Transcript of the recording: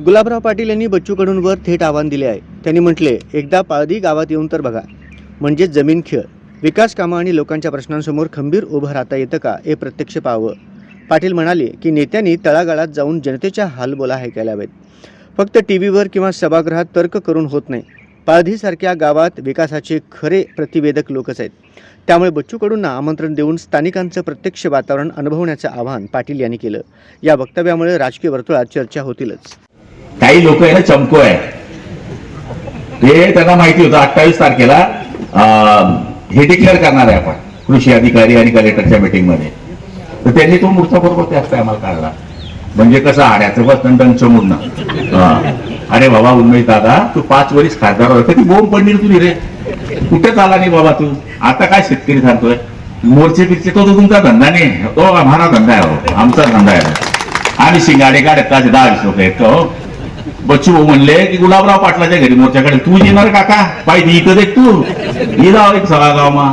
गुलाबराव पाटील यांनी बच्चू कडूंवर थेट आव्हान दिले आहे. त्यांनी म्हटले, एकदा पाळदी गावात येऊन तर बघा, म्हणजे जमीन खेळ, विकास कामं आणि लोकांच्या प्रश्नांसमोर खंबीर उभं राहता येतं का हे प्रत्यक्ष पाहावं. पाटील म्हणाले की नेत्यांनी तळागाळात जाऊन जनतेच्या हालबोला ऐकायला हवेत. फक्त टीव्हीवर किंवा सभागृहात तर्क करून होत नाही. पाळधीसारख्या गावात विकासाचे खरे प्रतिवेदक लोकच आहेत. त्यामुळे बच्चू कडूंना आमंत्रण देऊन स्थानिकांचं प्रत्यक्ष वातावरण अनुभवण्याचं आवाहन पाटील यांनी केलं. या वक्तव्यामुळे राजकीय वर्तुळात चर्चा होतीलच. काही लोक आहे ना चमको आहे, ते त्यांना माहिती होतं 28 तारखेला हे डिक्लेअर करणार आहे आपण कृषी अधिकारी आणि कलेक्टरच्या मीटिंग मध्ये. तर त्यांनी तो मूर्चा बरोबर त्याच टायमाला काढला. म्हणजे कसं आड्याचं बस टंटन चमूडणं. अरे बाबा उन्मेष दादा, तू 5 वर्ष खासदार होता, ती बोंब पडली तुझी रे, कुठे चाला नाही बाबा तू. आता काय शेतकरी सांगतोय मोर्चे पिरचे, तो तुमचा धंदा नाही, तो आम्हाला धंदा आहे, आमचा धंदा आहे. आणि शिंगाडे काढत का 10-20 लोक आहेत का हो. बच्चू भाऊ म्हणले की गुलाबराव पाटलाच्या घरी मोर्चाकडे तू येणार काका, पाहिजे इथं देख तू ये जाव एक सगळा गाव मा